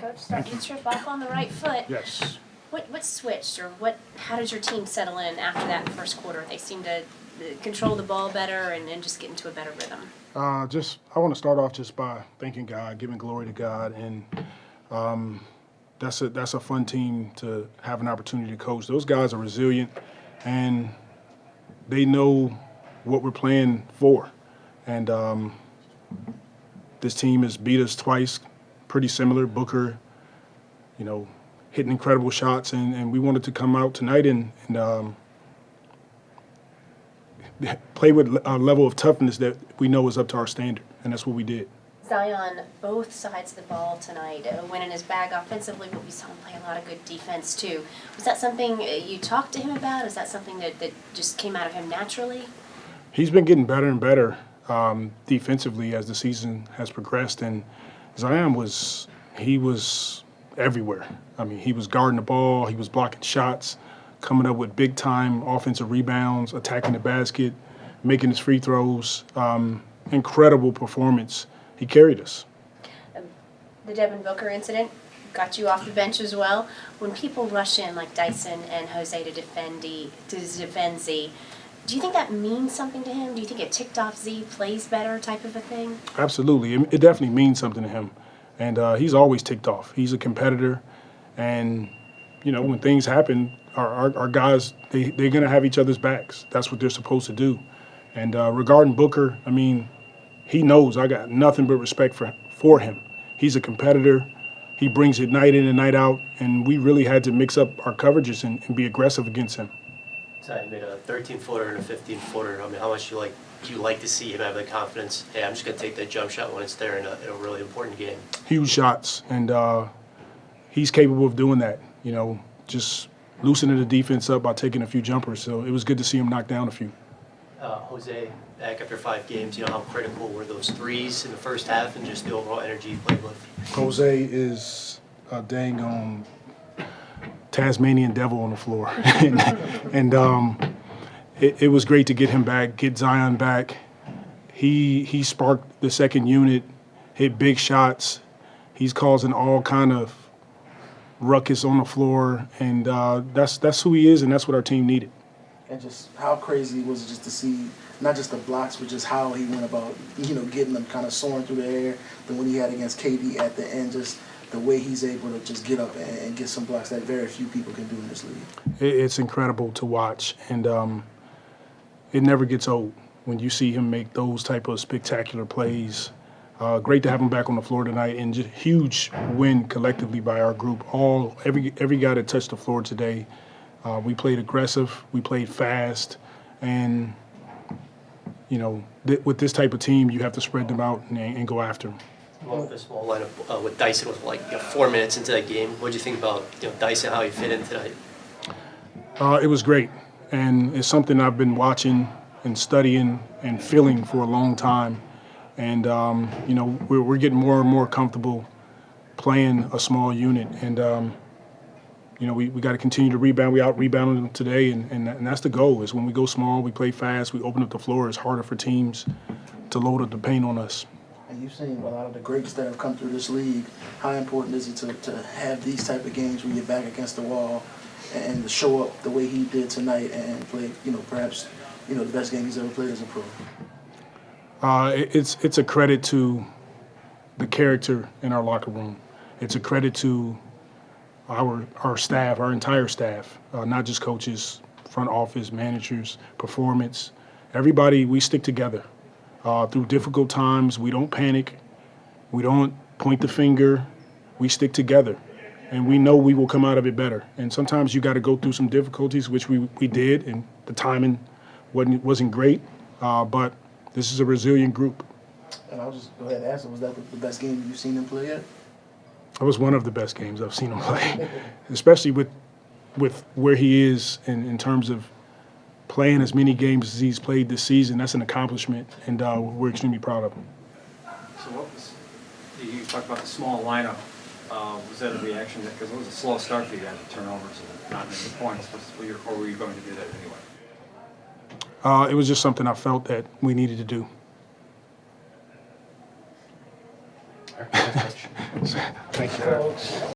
Coach, starting to trip off on the right foot. Yes. What switched, or how did your team settle in after that first quarter? They seemed to control the ball better and just get into a better rhythm. I want to start off just by thanking God, giving glory to God, and that's a fun team to have an opportunity to coach. Those guys are resilient, and they know what we're playing for. And this team has beat us twice, pretty similar. Booker, hitting incredible shots, and we wanted to come out tonight and play with a level of toughness that we know is up to our standard, and that's what we did. Zion, both sides of the ball tonight, winning his bag offensively, but we saw him play a lot of good defense too. Was that something you talked to him about? Is that something that just came out of him naturally? He's been getting better and better defensively as the season has progressed, and Zion was everywhere. I mean, he was guarding the ball, he was blocking shots, coming up with big-time offensive rebounds, attacking the basket, making his free throws. Incredible performance. He carried us. The Devin Booker incident got you off the bench as well. When people rush in like Dyson and Jose to defend Z, do you think that means something to him? Do you think it ticked off Z, plays better type of a thing? Absolutely. It definitely means something to him. And he's always ticked off. He's a competitor. And, when things happen, our guys, they're going to have each other's backs. That's what they're supposed to do. And regarding Booker, I mean, he knows I got nothing but respect for him. He's a competitor. He brings it night in and night out. And we really had to mix up our coverages and be aggressive against him. So he made a 13-footer and a 15-footer. I mean, how much do you like to see him have the confidence? Hey, I'm just going to take that jump shot when it's there in a really important game. Huge shots, and he's capable of doing that. Just loosening the defense up by taking a few jumpers. So it was good to see him knock down a few. Jose, back after 5 games, how critical were those threes in the first half and just the overall energy you played with? Jose is a dang Tasmanian devil on the floor. It was great to get him back, get Zion back. He sparked the second unit, hit big shots. He's causing all kind of ruckus on the floor, and that's who he is, and that's what our team needed. And just how crazy was it just to see not just the blocks, but just how he went about, getting them kind of soaring through the air. Then when he had against KD at the end, just the way he's able to just get up and get some blocks that very few people can do in this league. It's incredible to watch, and it never gets old when you see him make those type of spectacular plays. Great to have him back on the floor tonight, and just huge win collectively by our group. Every guy that touched the floor today, we played aggressive, we played fast, and with this type of team, you have to spread them out and go after them. Well, the small lineup with Dyson was 4 minutes into that game. What did you think about Dyson, how he fit in tonight? It was great, and it's something I've been watching and studying and feeling for a long time. And we're getting more and more comfortable playing a small unit, and we got to continue to rebound. We out-rebounded them today, and that's the goal. Is when we go small, we play fast, we open up the floor. It's harder for teams to load up the paint on us. And you've seen a lot of the greats that have come through this league. How important is it to have these type of games where you're back against the wall and to show up the way he did tonight and play, perhaps, the best game he's ever played as a pro? It's a credit to the character in our locker room. It's a credit to our staff, our entire staff, not just coaches, front office, managers, performance. Everybody, we stick together. Through difficult times, we don't panic. We don't point the finger. We stick together. And we know we will come out of it better. And sometimes you got to go through some difficulties, which we did, and the timing wasn't great. But this is a resilient group. And I'll just go ahead and ask him, was that the best game you've seen him play yet? It was one of the best games I've seen him play, especially with where he is in terms of playing as many games as he's played this season. That's an accomplishment, and we're extremely proud of him. So you talked about the small lineup. Was that a reaction? Because it was a slow start for you guys to turn over, so not many points. Or were you going to do that anyway? It was just something I felt that we needed to do. Thank you, folks.